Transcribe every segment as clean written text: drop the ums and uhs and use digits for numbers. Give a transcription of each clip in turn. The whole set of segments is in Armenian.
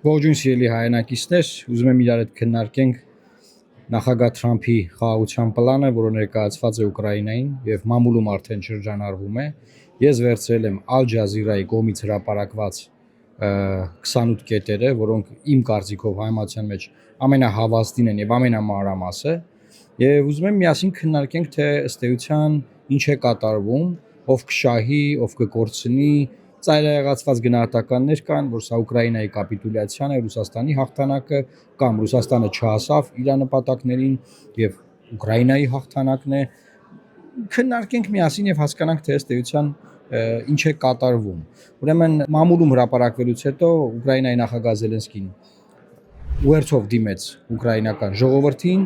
Ողջույն սիրելի հայրենակիցներ, ուզում եմ իրար հետ քննարկենք նախագահ Թրամփի խաղաղության պլանը, որը ներկայացված է Ուկրաինային եւ մամուլում արդեն շրջանառվում է։ Ես վերցրել եմ Al Jazeera-ի կողմից հրապարակված 28 կետերը, որոնք իմ կարծիքով հայմատության մեջ ամենահավաստին են եւ ամենամանրամասը, եւ ուզում եմ միասին քննարկենք, թե ըստ էության ինչ է կատարվում, ով կշահի, ով կկորցնի, ծայրահեղացված գնահատականներ կան, որ սա Ուկրաինայի կապիտուլյացիան է, Ռուսաստանի հաղթանակը, կամ Ռուսաստանը չհասավ իր նպատակներին եւ Ուկրաինայի հաղթանակն է։ Քննարկենք միասին եւ հասկանանք, թե ըստ էության ինչ է կատարվում։ Ուրեմն մամուլում հրապարակվելուց հետո Ուկրաինայի նախագահ Զելենսկին ուղերձով դիմեց ուկրաինական ժողովրդին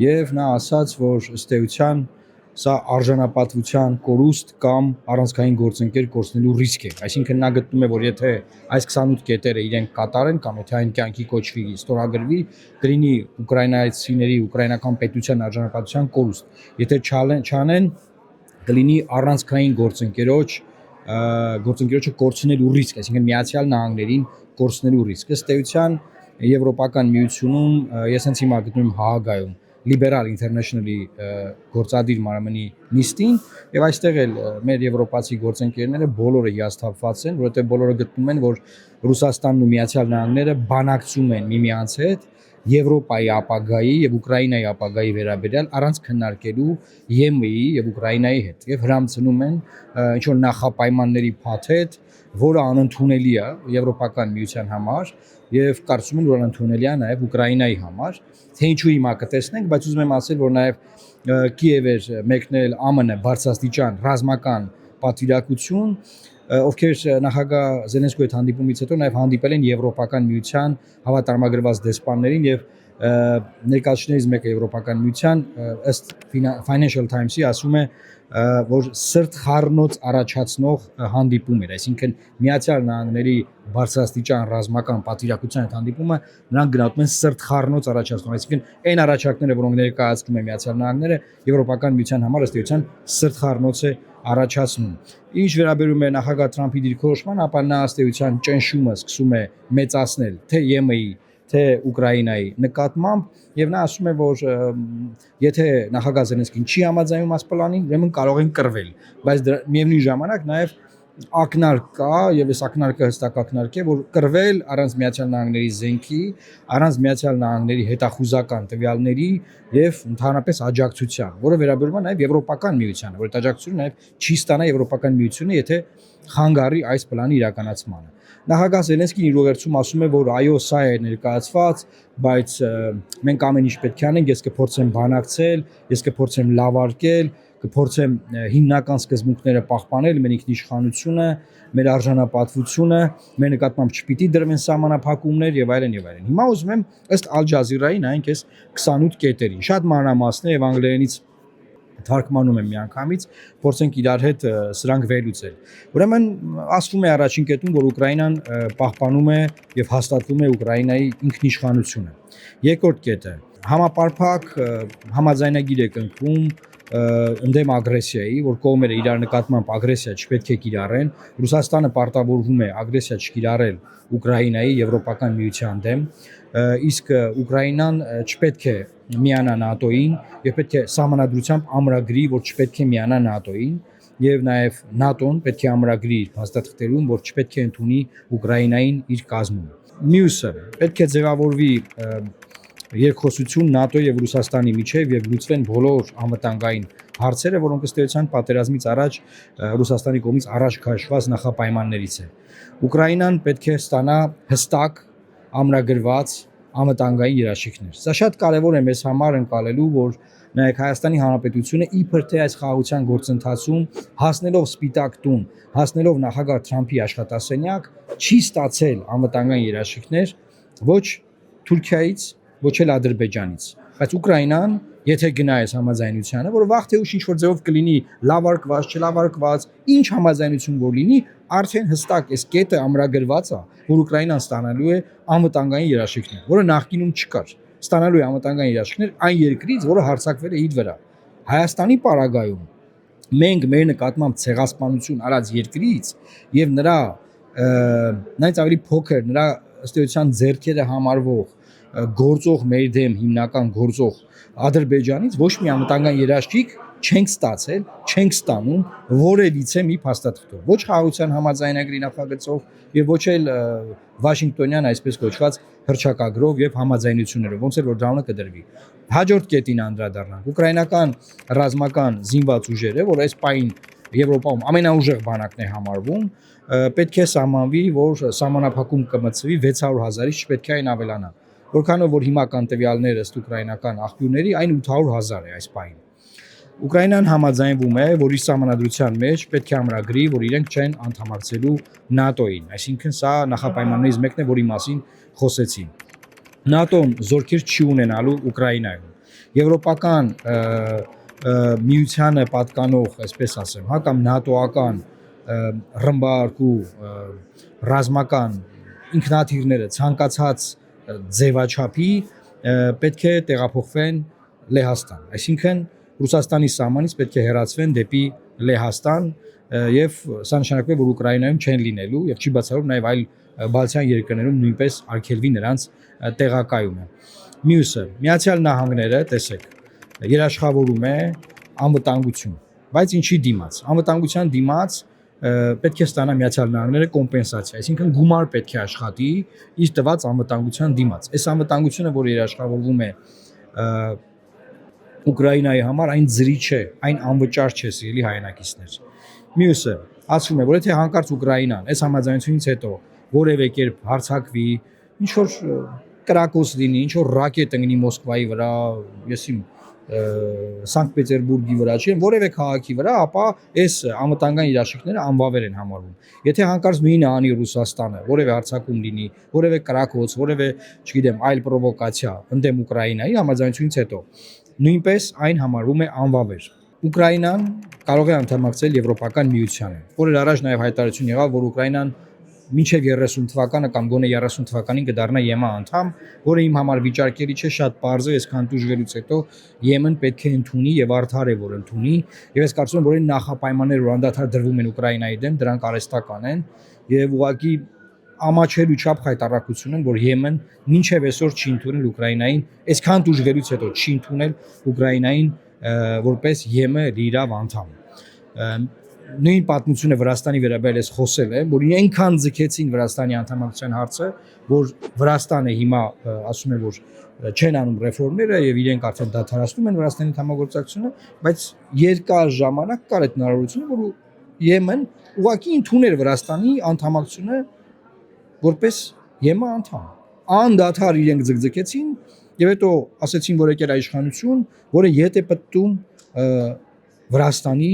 եւ նա ասաց, որ ըստ էության սա արժանապատվության կորուստ կամ առանցքային գործընկեր կորցնելու ռիսկ է։ Այսինքն նա գտնում է, որ եթե այս 28 կետերը իրենք կատարեն կամ եթե այն կյանքի կոչվի, ստորագրվի, կլինի ուկրաինացիների, ուկրաինական պետության արժանապատվության կորուստ։ Եթե չանեն, կլինի առանցքային գործընկերոջը կորցնելու ռիսկ, այսինքն Միացյալ Նահանգներին կորցնելու ռիսկ։ Ըստ էության Եվրոպական միությունում, ես հենց հիմա գտնում եմ Հաագայում Liberal International-ի գործադիր մարմնի նիստին եւ այստեղ էլ մեր եվրոպացի գործընկերները բոլորը հիասթափված են, որովհետեւ բոլորը գտնում են, որ Ռուսաստանն ու Միացյալ Նահանգները բանակցում են միմյանց հետ Եվրոպայի ապագայի եւ Ուկրաինայի ապագայի վերաբերյալ առանց քննարկելու ԵՄ-ի եւ Ուկրաինայի հետ եւ հրամցնում են ինչ որ նախապայմանների փաթեթ, որը անընդունելի է Եվրոպական միության համար եւ կարծում եմ, որ անընդունելի է նաեւ Ուկրաինայի համար։ Թե ինչու հիմա կտեսնենք, բայց ուզում եմ ասել, որ նաեւ Կիև էր մեկնել ԱՄՆ բարձրաստիճան ռազմական պատվիրակություն, ովքեր նախագահ Զելենսկիի հետ հանդիպումից հետո նաեւ հանդիպել են Եվրոպական միության հավատարմագրված դեսպաններին եւ ներկայացուցիչներից մեկը Եվրոպական միության ըստ Financial Times-ի ասում է, որ սրտխառնոց առաջացնող հանդիպում էր, այսինքն Միացյալ Նահանգների բարձրաստիճան ռազմական պատվիրակության հետ հանդիպումը նրանք գնահատում են սրտխառնոց առաջացնող, այսինքն այն առաջարկները, որոնք ներկայացնում է Միացյալ Նահանգները, Եվրոպական միության համար ըստ էության սրտխառնոց է առաջացնում։ Ինչ վերաբերում է նախագահ Թրամփի դիրքորոշման, ապա նա ըստ էության ճնշումը սկսում է մեծացնել թե ԵՄ-ի, թե Ուկրաինայի նկատմամբ եւ նա ասում է, որ եթե նախագահ Զելենսկին չի համաձայնում այս պլանին, ուրեմն կարող են կռվել, բայց միևնույն ժամանակ նաեւ ակնարկ կա եւ այս ակնարկը հստակ ակնարկ է, որ կռվել առանց Միացյալ Նահանգների զենքի, առանց Միացյալ Նահանգների հետախուզական տվյալների եւ ընդհանրապես աջակցության, որը վերաբերում է նաեւ Եվրոպական միությանը, որ այդ աջակցությունը նաեւ չի ստանա Եվրոպական միությունը, եթե խանգարի այս պլանի իրականացմանը։ Նախագահ Զելենսկին իր ուղերձում ասում է, որ այո, սա է ներկայացված, բայց մենք ամեն ինչ պետք է անենք, ես կփորձեմ բանակցել, ես կփորձեմ լավարկել, կփորձեմ հիմնական սկզբունքները պահպանել, մեր ինքնիշխանությունը, մեր արժանապատվությունը, մեր նկատմամբ չպիտի դրվեն սահմանափակումներ եւ այլն եւ այլն։ Հիմա ուզում եմ ըստ Al Jazeera-ի նայենք այս 28 կետերին։ Շատ մանրամասն է եւ անգլերենից թարգմանում եմ միանգամից, փորձենք իրար հետ սրանք վերլուծել։ Ուրեմն ասվում է առաջին կետում, որ Ուկրաինան պահպանում է եւ հաստատվում է Ուկրաինայի ինքնիշխանությունը։ Երկրորդ կետը համապարփակ համաձայնագիր է կնքում ընդդեմ ագրեսիայի, որ կողմերը իրար նկատմամբ ագրեսիա չպետք է կիրառեն, Ռուսաստանը պարտավորվում է ագրեսիա չկիրառել Ուկրաինայի Եվրոպական միության դեմ, իսկ Ուկրաինան չպետք է միանա ՆԱՏՕ-ին եւ պետք է սահմանադրությամբ ամրագրի, որ չպետք է միանա ՆԱՏՕ-ին եւ նաեւ ՆԱՏՕ-ն պետք է ամրագրի իր փաստաթղթերում, որ չպետք է ընդունի Ուկրաինային իր կազմում։ Մյուսը պետք է ձևավորվի երկխոսություն ՆԱՏՕ եւ Ռուսաստանի միջեւ եւ լուծվեն բոլոր անվտանգային հարցերը, որոնք ըստ էության պատերազմից առաջ Ռուսաստանի կողմից առաջ քաշված նախապայմաններից է։ Ուկրաինան պետք է ստանա հստակ ամրագրված անվտանգային երաշխիքներ։ Սա շատ կարևոր է մեզ համար ընկալելու, որ նայեք Հայաստանի Հանրապետությունը իբր թե այս խաղաղության գործընթացում հասնելով Սպիտակ տուն, հասնելով նախագահ Թրամփի աշխատասենյակ, չի ստացել անվտանգային երաշխիքներ ոչ Թուրքիայից, ոչ էլ Ադրբեջանից, բայց Ուկրաինան, եթե գնա այս համաձայնությանը, որ վաղ թե ուշ ինչ-որ ձևով կլինի լավարկված, չլավարկված, ինչ համաձայնություն որ լինի, արդեն հստակ այս կետը ամրագրված է, որ Ուկրաինան ստանալու է անվտանգային երաշխիքներ, որը նախկինում չկար։ Ստանալու է անվտանգային երաշխիքներ այն երկրից, որը հարձակվել է իր վրա։ Հայաստանի պարագայում մենք մեր նկատմամբ ցեղասպանություն արած երկրից եւ նրա նայած ավելի փոքր նրա ըստ էության ձեռքերը համարվող գործող մեր դեմ հիմնական գործող Ադրբեջանից ոչ մի անվտանգային երաշխիք չենք ստացել, չենք ստանում որևիցե մի փաստաթղթով, ոչ խաղաղության համաձայնագրի նախագծով եւ ոչ էլ Վաշինգտոնյան այսպես կոչված հռչակագրով եւ համաձայնություններով, ոնց էր որ դրանը կդրվի։ Հաջորդ կետին անդրադառնանք ուկրաինական ռազմական զինված ուժերը, որ այս պահին Եվրոպայում ամենաուժեղ բանակն է համարվում, պետք է սահմանվի, որ սահմանափակում կմտցվի 600,000-ից չպետք է այն ավելանա։ Որքանով որ հիմա կան տվյալներ ըստ ուկրաինական աղբյուրների, այն 800,000 է այս պահին։ Ուկրաինան համաձայնվում է, որ իր սահմանադրության մեջ պետք է ամրագրի, որ իրենք չեն անդամակցելու ՆԱՏՕ-ին, այսինքն սա նախապայմաններից մեկն է, որի մասին խոսեցին։ ՆԱՏՕ-ն զորքեր չի ունենալու Ուկրաինայում։ Եվրոպական միությանը պատկանող, այսպես ասեմ, հա կամ ՆԱՏՕ-ական ռմբարկու ռազմական ինքնաթիռները ցանկացած ձևաչափի պետք է տեղափոխվեն Լեհաստան, այսինքն Ռուսաստանի սահմանից պետք է հեռացվեն դեպի Լեհաստան եւ սա նշանակում է, որ Ուկրաինայում չեն լինելու եւ չի բացառում նաեւ այլ բալթյան երկրներում նույնպես արգելվի նրանց տեղակայումը։ Մյուսը Միացյալ Նահանգները, տեսեք, երաշխավորում է անվտանգություն, բայց ինչի դիմաց։ Անվտանգության դիմաց պետք է ստանա Միացյալ Նահանգները կոմպենսացիա, այսինքն գումար պետք է աշխատի իր տված անվտանգության դիմաց։ Այս անվտանգությունը, որ երաշխավորվում է Ուկրաինայի համար, այն ձրի չէ, այն անվճար չէ, սիրելի հայրենակիցներ։ Մյուսը ասում է, որ եթե հանկարծ Ուկրաինան այս համաձայնությունից հետո որևէ կերպ հարձակվի, ինչ որ կրակոց լինի, ինչ որ ռակետ ընկնի Մոսկվայի վրա, եսիմ Սանկտ Պետերբուրգի վրա, չէ, որևէ քաղաքի վրա, ապա այս անվտանգային երաշխիքները անվավեր են համարվում։ Եթե հանկարծ նույնը անի Ռուսաստանը, որևէ հարձակում լինի, որևէ կրակոց, որևէ, չգիտեմ, այլ պրովոկացիա ընդդեմ Ուկրաինայի համաձայնությունից հետո, նույնպես այն համարվում է անվավեր։ Ուկրաինան կարող է անդամակցել Եվրոպական միությանը։ Օրեր առաջ նաև հայտարարություն եղավ, որ Ուկրաինան մինչև 30 թվականը կամ գոնե 30 թվականին կդառնա ԵՄԱ անդամ, որը իմ համար վիճարկելի չէ, շատ պարզ է, այսքան դժվարից հետո ԵՄ-ն պետք է ընդունի եւ արդար է, որ ընդունի, եւ ես կարծում եմ, որ այն նախապայմանները, որ անդադար դրվում են Ուկրաինայի դեմ, դրանք արհեստական են եւ ուղղակի ամաչելու չափ հայտարարություն են, որ ԵՄ-ն մինչև այսօր չի ընդունել Ուկրաինային, այսքան դժվարից հետո չի ընդունել Ուկրաինային որպես ԵՄ լիիրավ անդամ։ Նույն պատմությունը Վրաստանի վերաբերյալ ես խոսել է, որ այնքան ձգեցին Վրաստանի անդամակցության հարցը, որ Վրաստանը հիմա ասում է, որ չեն անում ռեֆորմները եւ իրենք արդեն դադարեցնում են Վրաստանի համագործակցությունը, բայց երկար ժամանակ կար այդ հնարավորությունը, որ ԵՄ-ն ուղղակի ընդուներ Վրաստանի անդամակցությունը որպես ԵՄ անդամ։ Անդադար իրենք ձգձգեցին եւ հետո ասեցին, որ եկել իշխանություն, որը ետ է պտտում Վրաստանի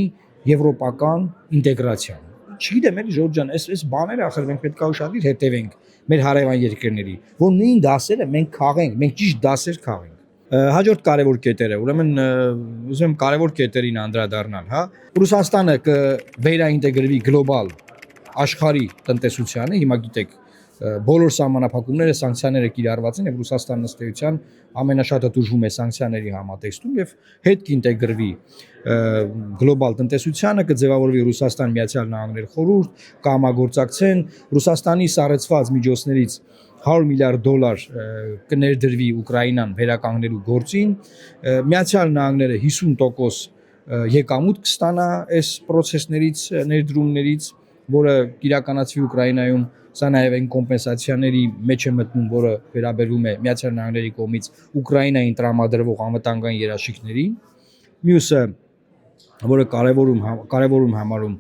եվրոպական ինտեգրացիան։ Չգիտեմ, էլի Ժորժ ջան, այս բաները ախր մենք պետք է ուշադիր հետևենք մեր հարևան երկրների, որ նույն դասերը մենք քաղենք, մենք ճիշտ դասեր քաղենք։ Հաջորդ կարևոր կետերը, ուրեմն ուզում եմ կարևոր կետերին անդրադառնալ, հա։ Ռուսաստանը կվերաինտեգրվի գլոբալ աշխարհի տնտեսությանը, հիմա գիտեք, բոլոր սահմանափակումները, սանկցիաները կիրառված են եւ Ռուսաստանն ըստ էության ամենաշատը դժվում է սանկցիաների համատեքստում եւ հետ կինտեգրվի գլոբալ տնտեսությանը, կձևավորվի Ռուսաստան Միացյալ Նահանգներ խորհուրդ, կհամագործակցեն Ռուսաստանի սառեցված միջոցներից $100 միլիարդ կներդրվի Ուկրաինան վերականգնելու գործին, Միացյալ Նահանգները 50% եկամուտ կստանա այս process-ներից, ներդրումներից, որը իրականացվի Ուկրաինայում, սա նաև այն կոմպենսացիաների մեջ է մտնում, որը վերաբերվում է Միացյալ Նահանգների կողմից Ուկրաինային տրամադրվող անվտանգային երաշխիքներին։ Մյուսը, որը կարևորում համարում,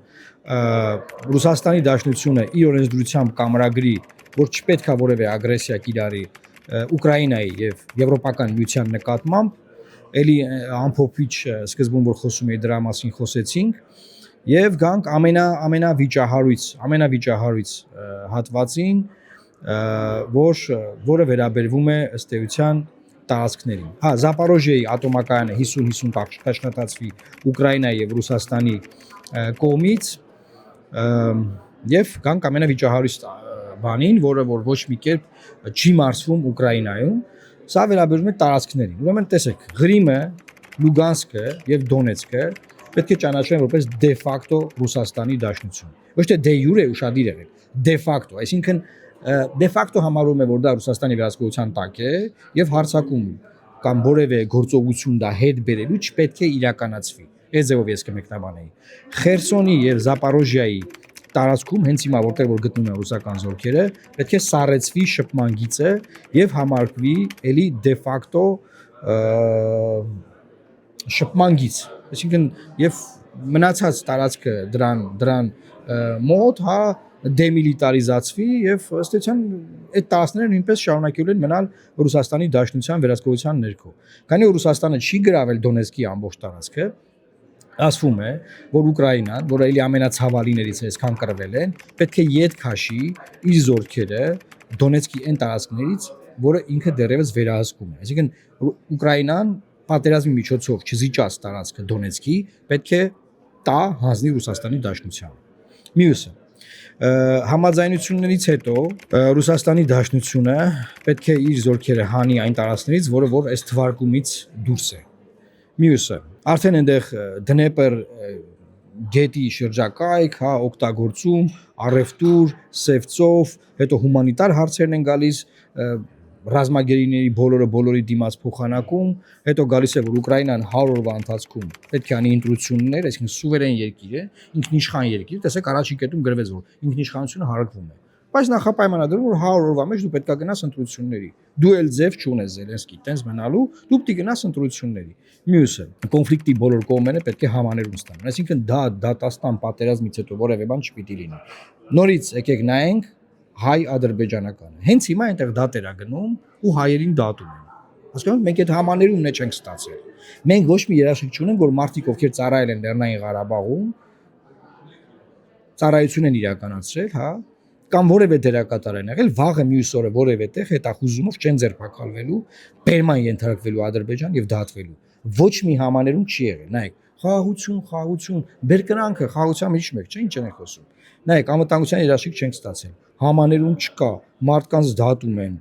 Ռուսաստանի Դաշնությունը իր օրենսդրությամբ կամրագրի, որ չպետք է որևէ ագրեսիա կիրառի Ուկրաինայի եւ Եվրոպական միության նկատմամբ, ելի ամփոփիչ սկզբում որ խոսում էի դրա մասին խոսեցինք, եւ գանք ամենավիճահարույց հատվածին, որը վերաբերվում է ըստ էության տարածքներին։ Հա, Զապորոժիայի ատոմակայանը 50-50 կաշխատացվի Ուկրաինայի եւ Ռուսաստանի կողմից, եւ գանք ամենավիճահարույց բանին, որը որ ոչ մի կերպ չի մարսվում Ուկրաինայում, սա վերաբերում է տարածքներին։ Ուրեմն տեսեք, Ղրիմը, Լուգանսկը եւ Դոնեցկը պետք է ճանաչվեն որպես դե ֆակտո Ռուսաստանի Դաշնություն։ Ոչ թե դե յուրե ուշադիր եղեք, դե ֆակտո, այսինքն դե ֆակտո համարում է որ դա Ռուսաստանի վերահսկողության տակ է եւ հարձակում կամ որևէ գործողություն դա հետ բերելու չպետք է իրականացվի։ Այս ձևով ես կմեկնաբանեի։ Խերսոնի եւ Զապարոժիայի տարածքում հենց հիմա որտեղ որ գտնում են ռուսական զորքերը, պետք է սառեցվի շփման գիծը եւ համարկվի էլի դե ֆակտո շփման գիծ։ Այսինքն եւ մնացած տարածքը դրան մոտ, հա, դեմիլիտարիզացվի եւ ըստ էության այդ տարածքները նույնպես շարունակելու են մնալ Ռուսաստանի Դաշնության վերահսկողության ներքո։ Քանի որ Ռուսաստանը չի գրավել Դոնեցկի ամբողջ տարածքը, ասվում է, որ Ուկրաինան, որը էլի ամենացավալիներից է, այսքան կռվել են, պետք է ետ քաշի իր զորքերը Դոնեցկի այն տարածքներից, որը ինքը դեռևս վերահսկում է։ Այսինքն Ուկրաինան պատերազմի միջոցով չզիջած տարածքը Դոնեցկի պետք է տա հանձնի Ռուսաստանի Դաշնությանը։ Մյուսը համաձայնություններից հետո Ռուսաստանի Դաշնությունը պետք է իր զորքերը հանի այն տարածքներից, որը որ այս թվարկումից դուրս է։ Մյուսը արդեն այնտեղ Դնեպր գետի շրջակայք, հա, օգտագործում, առևտուր, Սևծով, հետո հումանիտար հարցերն են գալիս, ռազմագերիների բոլորի դիմաց փոխանակում, հետո գալիս է որ Ուկրաինան 100 օրվա ընթացքում պետք է անի ընտրություններ, այսինքն սուվերեն երկիր է, ինքնիշխան երկիր, տեսեք առաջին կետում գրվեց որ ինքնիշխանությունը հարակվում է։ Բայց նախապայմանադրում որ 100 օրվա մեջ դու պետք է գնաս ընտրությունների։ Դու էլ ձև չունես Զելենսկի տենց մնալու, դու պետք է գնաս ընտրությունների։ Մյուսը կոնֆլիկտի բոլոր կողմերը պետք է համաներում ստանան։ Այսինքն դա դատաստան պատերազմից հետո որևէ բան չպիտի լինի։ Նորից եկեք նայենք հայ-ադրբեջանականը։ Հենց հիմա այնտեղ դատեր է գնում ու հայերին դատում են։ Հասկանու՞մ, մենք այդ համաներումն է չենք ստացել։ Մենք ոչ մի երաշխիք չունենք, որ մարդիկ ովքեր ծառայել են Լեռնային Ղարաբաղում, ծառայություն են իրականացրել, հա, կամ որևէ դերակատար են եղել, վաղը մյուս օրը որևէ տեղ հետախուզումով չեն ձերբակալվելու, բերման ենթարկվելու Ադրբեջան եւ դատվելու։ Ոչ մի համաներում չի եղել։ Նայեք, խաղաղություն, բերկրանքը խաղաղության մեջ մեկ չէ, ինչ են խոսում։ Նայեք, անվտանգության երաշխիք չենք ստացել։ Համաներում չկա, մարդկանց դատում են,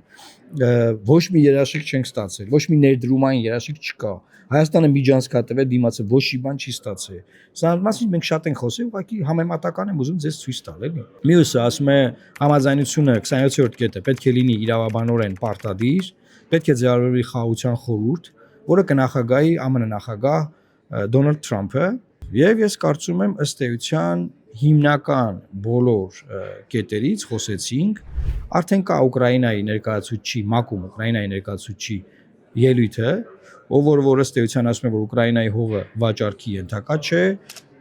ոչ մի երաշխիք չենք ստացել, ոչ մի ներդրումային երաշխիք չկա։ Հայաստանը միջանցքատվել դիմացը ոչ մի բան չի ստացել։ Սա մասին մենք շատ ենք խոսել, ուղղակի համեմատական եմ ուզում ձեզ ցույց տալ, էլի։ Մյուսը ասում է համաձայնությունը 27-րդ կետը պետք է լինի իրավաբանորեն պարտադիր, պետք է ձեռագրվի խաղաղության խորհուրդ, որը կնախագահի ԱՄՆ նախագահ Դոնալդ Թրամփը, եւ ես կարծում եմ ըստ էության հիմնական բոլոր կետերից խոսեցինք, արդեն կա Ուկրաինայի ներկայացուցիչի, ՄԱԿ-ում Ուկրաինայի ներկայացուցիչի ելույթը, ով որ ըստ էության ասում է, որ Ուկրաինայի հողը վաճառքի ենթակա չէ,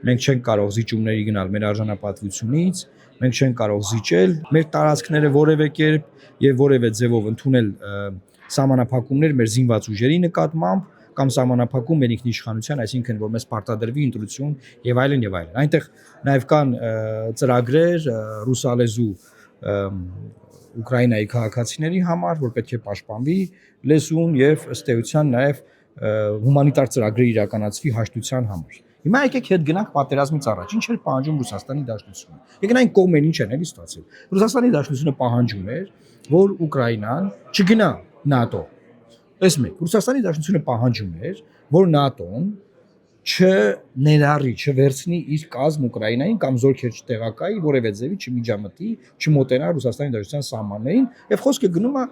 մենք չենք կարող զիջումների գնալ մեր արժանապատվությունից, մենք չենք կարող զիջել մեր տարածքները որևէ կերպ եւ որևէ ձևով ընդունել սահմանափակումներ մեր զինված ուժերի նկատմամբ կամ սահմանափակում մեր ինքնիշխանության, այսինքն որ մեզ պարտադրվի ընտրություն եւ այլն եւ այլն։ Այնտեղ նաեւ կան ծրագրեր ռուսալեզու Ուկրաինայի քաղաքացիների համար, որ պետք է պաշտպանվի լեզուն եւ ըստ էության նաեւ հումանիտար ծրագրեր իրականացվի հաշտության համար։ Հիմա եկեք հետ գնանք պատերազմից առաջ։ Ինչ էր պահանջում Ռուսաստանի Դաշնությունը։ Եկեք այն կողմեն ինչ են էլի ստացել։ Ռուսաստանի Դաշնությունը պահանջում էր, որ Ուկրաինան չգնա ՆԱՏՕ։ Այս մեկ Ռուսաստանի Դաշնությունը պահանջում էր, որ ՆԱՏՕ-ն չներառի, չվերցնի իր կազմ Ուկրաինային կամ զորքեր չտեղակայի, որևէ ձևի չմիջամտի, չմոտենա Ռուսաստանի Դաշնության սահմաններին, եւ խոսքը գնում է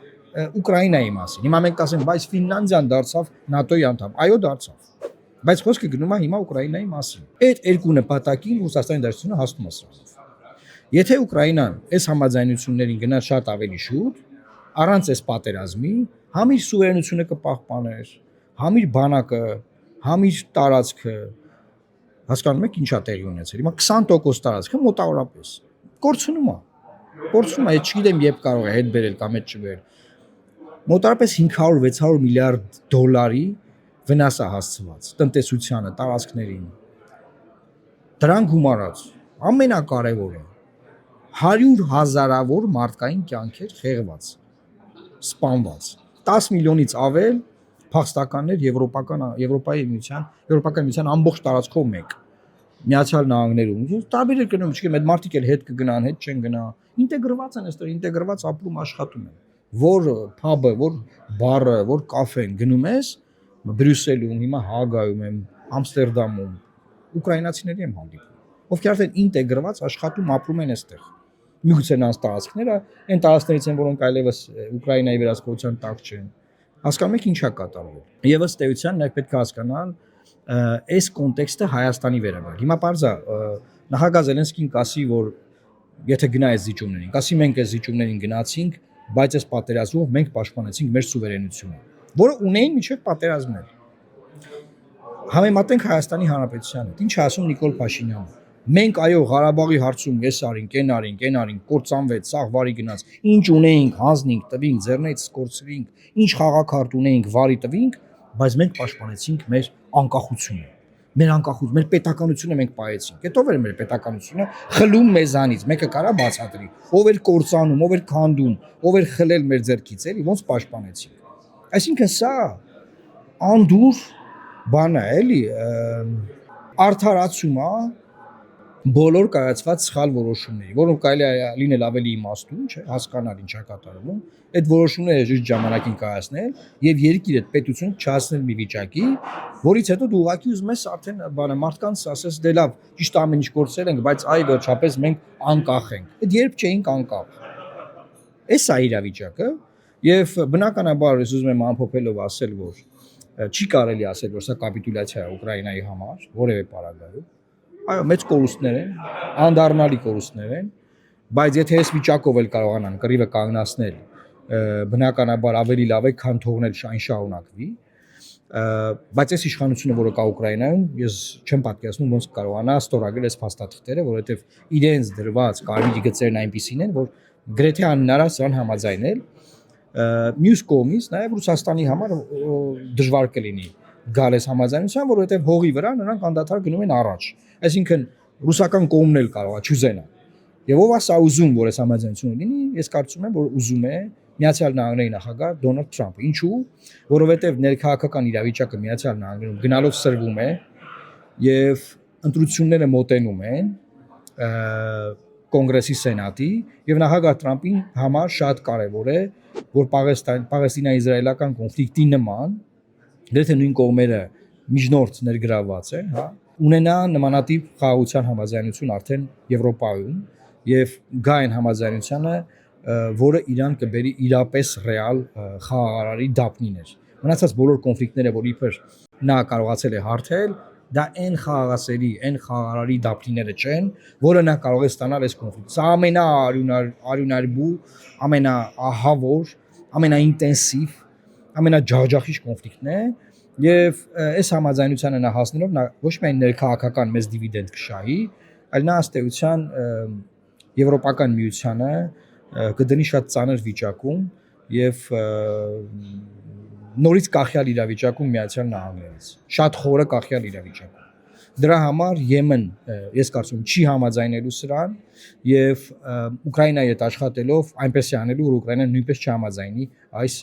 Ուկրաինայի մասին։ Հիմա մենք կասենք, բայց Ֆինլանդիան դարձավ ՆԱՏՕ-ի անդամ։ Այո, դարձավ։ Բայց խոսքը գնում է հիմա Ուկրաինայի մասին։ Այդ երկու նպատակին Ռուսաստանի Դաշնությունը հասնում է սրանով։ Եթե Ուկրաինան այս համաձայնություններին գնա շատ ավելի շուտ, առանց այս պատերազմի, համ իր սուվերենությունը կպահպաներ, համ իր բանակը, համ իր տարածքը, հասկանում եք ինչա տեղի ունեցել։ Հիմա 20% տարածքը մոտավորապես կորցնում է։ Կորցնում է, չգիտեմ երբ կարող է հետ բերել կամ հետ չբերել։ Մոտավորապես 500-600 միլիարդ դոլարի վնաս է հասցված տնտեսությանը, տարածքներին։ Դրան գումարած ամենակարևորը 100,000-ավոր մարդկային կյանքեր խեղված, սպանված, 10 միլիոնից ավել փախստականներ Եվրոպայի միության ամբողջ տարածքով մեկ, Միացյալ Նահանգներում, տարբեր երկրներում, չգիտեմ, այդ մարդիկ էլ հետ կգնան, հետ չեն գնա, ինտեգրված են այստեղ, ինտեգրված ապրում աշխատում են։ Որ փաբը, որ բարը, որ կաֆեն գնում ես Բրյուսելում, հիմա Հագայում եմ, Ամստերդամում, ուկրաինացիների եմ հանդիպում, ովքեր արդեն ինտեգրված աշխատում ապրում են այստեղ։ միգուցե նրանց տարածքները այն տարածքներից են, որոնք այլևս Ուկրաինայի վերահսկողության տակ չեն։ Հասկանում եք ինչա կատարվել։ Եվ ըստ էության մենք պետք է հասկանալ այս կոնտեքստը Հայաստանի վերաբերյալ։ Հիմա parza նախագահ Զելենսկին կասի, որ եթե գնա այս զիջումներին, կասի մենք այս զիջումներին գնացինք, բայց այս պատերազմով մենք պաշտպանեցինք մեր սուվերենությունը, որը ունեին միջև պատերազմներ։ Համեմատենք Հայաստանի Հանրապետությանը, ինչ ասում Նիկոլ Փաշինյանը։ Մենք այո Ղարաբաղի հարցում ես արինք, այն արինք, կործանվեց, սաղ վարի գնաց։ Ինչ ունեինք, հանձնինք, տվինք, ձեռնից կորցրինք, ինչ խաղակարդ ունեինք, վարի տվինք, բայց մենք պաշտպանեցինք մեր անկախությունը։ Մեր անկախություն, մեր պետականությունը մենք պահեցինք։ Հետո էր մեր պետականությունը խլում մեզանից, մեկը կարա բացատրի, ով էր կործանում, ով էր քանդում, ով էր խլել մեր ձեռքից, էլի ոնց պաշտպանեցինք։ Այսինքն սա անդուր բան է, էլի արդարացում է բոլոր կայացված սխալ որոշումների, որոնք կարելի է լինել ավելի իմաստուն, չէ, հասկանալ ինչա կատարվում, այդ որոշումները ճիշտ ժամանակին կայացնել եւ երկիրը պետություն չհասնել մի վիճակի, որից հետո դու ուղղակի ուզում ես արդեն բանը մարդկանց ասես դե լավ, ճիշտ ամեն ինչ կորցրել ենք, բայց այ վերջապես մենք անկախ ենք։ Այդ երբ չէինք անկախ։ Էս է իրավիճակը եւ բնականաբար ես ուզում եմ ամփոփելով ասել, որ չի կարելի ասել, որ սա կապիտուլյացիա է Ուկրաինայի համար, որևէ պարագայում։ Այո, մեծ կորուստներ են, անդառնալի կորուստներ են, բայց եթե այս վիճակով էլ կարողանան կռիվը կանգնացնել, բնականաբար ավելի լավ է, քան թողնել այն շարունակվի, բայց այս իշխանությունը, որը կա Ուկրաինայում, ես չեմ պատկերացնում ոնց կարողանա ստորագրել այս փաստաթղթերը, որովհետև իրենց դրված կարմիր գծերն այնպիսին են, որ գրեթե անհնար է սրան համաձայնել, մյուս կողմից նաև Ռուսաստանի համար դժվար կլինի գալ այս համաձայնության, որովհետև հողի վրա նրանք անդադար գնում են առաջ։ Այսինքն ռուսական կողմն էլ կարող է չուզենա։ Եվ ով է սա ուզում, որ այս համաձայնությունը լինի, ես կարծում եմ, որ ուզում է Միացյալ Նահանգների նախագահ Դոնալդ Թրամփը։ Ինչու՞, որովհետև ներքաղաքական իրավիճակը Միացյալ Նահանգներում գնալով սրվում է եւ ընտրությունները մոտենում են կոնգրեսի սենատի եւ նախագահ Թրամփին համար շատ կարեւոր է, որ Պաղեստինա-իսրայելական կոնֆլիկտի նման գրեթե նույն կողմերը միջնորդ ներգրավված են, հա, ունենա նմանատիպ խաղաղության համաձայնություն արդեն Եվրոպայում եւ գա այն համաձայնությանը, որը Իրան կբերի իրապես ռեալ խաղաղարարի դափնիներ։ Մնացած բոլոր կոնֆլիկտները, որ իբր նա կարողացել է հարթել, դա այն խաղաղասերի, այն խաղաղարարի դափնիները չեն, որը նա կարող է ստանալ այս կոնֆլիկտից։ Սա ամենաարյունարբու, ամենաահավոր, ամենաինտենսիվ, ամենաջախջախիչ կոնֆլիկտն է եւ այս համաձայնությանը նա հասնելով նա ոչ միայն ներքաղաքական մեծ դիվիդենդ կշահի, այլ նա ըստ էության Եվրոպական միությանը կդնի շատ ծանր վիճակում եւ նորից կախյալ իրավիճակում Միացյալ Նահանգներից, շատ խորը կախյալ իրավիճակում։ Դրա համար Եմեն, ես կարծում եմ, չի համաձայնելու սրան եւ Ուկրաինայի հետ աշխատելով այնպես է անելու, որ Ուկրաինան նույնպես չհամաձայնի այս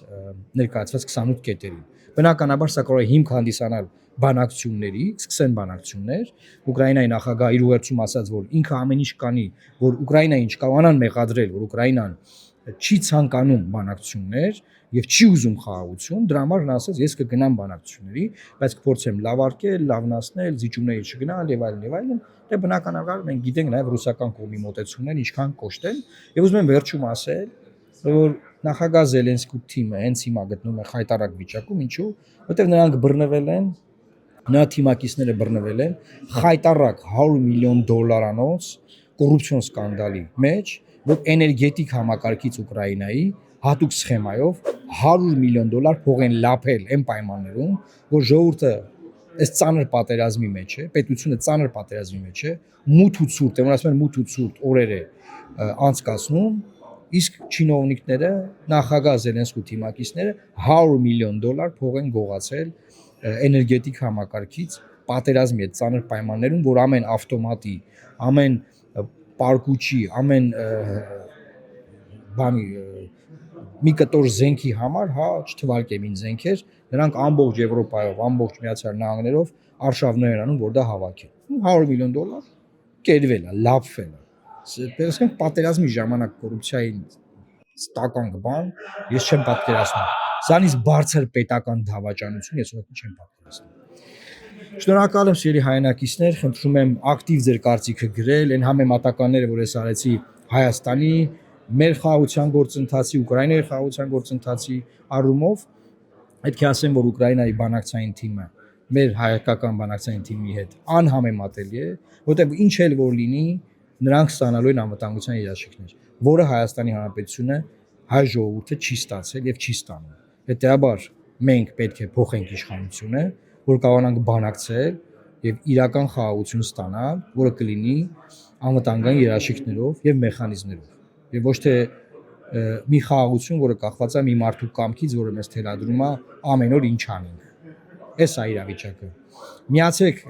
ներկայացված 28 կետերին։ Բնականաբար սա կարող է հիմք հանդիսանալ բանակցությունների, սկսեն բանակցություններ։ Ուկրաինայի նախագահը իր ուղերձում ասաց, որ ինքը ամեն ինչ կանի, որ Ուկրաինային չկարողանան մեղադրել, որ Ուկրաինան չի ցանկանում բանակցություններ եւ չի ուզում խաղաղություն, դրա համար նա ասաց ես կգնամ բանակցությունների, բայց կփորձեմ լավարկել, լավնացնել, զիջումների չգնալ եւ այլն, դե բնականաբար մենք գիտենք նաեւ ռուսական կողմի մոտեցումներ ինչքան կոշտ են եւ ուզում եմ վերջում ասել, որ նախագահ Զելենսկու թիմը հենց հիմա գտնվում է խայտարակ վիճակում, ինչու, որտեղ նրանք բռնվել են, նրա թիմակիցները բռնվել են խայտարակ $100 միլիոն կոռուպցիոն սկանդալի մեջ, որ էներգետիկ համակարգից Ուկրաինայի հատուկ սխեմայով $100 միլիոն փող են լափել այն պայմաններում, որ ժողովուրդը այս ծանր պատերազմի մեջ է, պետությունը ծանր պատերազմի մեջ է, մութ ու ցուրտ, որ ասում են մութ ու ցուրտ օրեր է անցկացնում, իսկ չինովնիկները, նախագահ Զելենսկու թիմակիցները $100 միլիոն փող են գողացել էներգետիկ համակարգից պատերազմի այդ ծանր պայմաններում, որ ամեն ավտոմատի, ամեն պարկուճի, ամեն բանի մի կտոր զենքի համար, հա, չթվարկեմ ինչ զենքեր, նրանք ամբողջ Եվրոպայով, ամբողջ Միացյալ Նահանգներով արշավներ են անում, որ դա հավաքեն։ $100 միլիոն կերվել է, լափվել է։ Տեսնենք պատերազմի ժամանակ կոռուպցիայի ստական բան, ես չեմ պատկերացնում։ Սրանից բարձր պետական դավաճանություն ես ուղղակի չեմ պատկերացնում։ Շնորհակալ եմ սիրելի հայրենակիցներ, խնդրում եմ ակտիվ ձեր կարծիքը գրել, այն համեմատականները, որ ես արեցի, Հայաստանի մեր խաղաղության գործընթացի, Ուկրաինայի խաղաղության գործընթացի առումով պետք է ասեմ, որ Ուկրաինայի բանակցային թիմը մեր հայկական բանակցային թիմի հետ անհամեմատելի է, որտեղ ինչ էլ որ լինի, նրանք ստանալու են անվտանգության երաշխիքներ, որը Հայաստանի Հանրապետությունը հայ ժողովուրդը չի ստացել եւ չի ստանում։ Հետեւաբար մենք պետք է փոխենք իշխանությունը, որ կարողանանք բանակցել եւ իրական խաղաղություն ստանալ, որը կլինի անվտանգային երաշխիքներով եւ մեխանիզմներով։ Եվ ոչ թե մի խաղաղություն, որը կախված է մի մարդու կամքից, որը մեզ թելադրում է ամեն օր ինչ անենք։ Էս է իրավիճակը։ Միացեք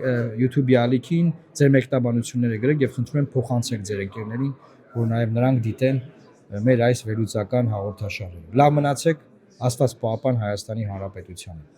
YouTube-ի ալիքին, ձեր մեկնաբանությունները գրեք եւ խնդրում եմ փոխանցեք ձեր ընկերներին, որ նաեւ նրանք դիտեն մեր այս վերլուծական հաղորդաշարը։ Լավ մնացեք, Աստված պահապան Հայաստանի Հանրապետությանը։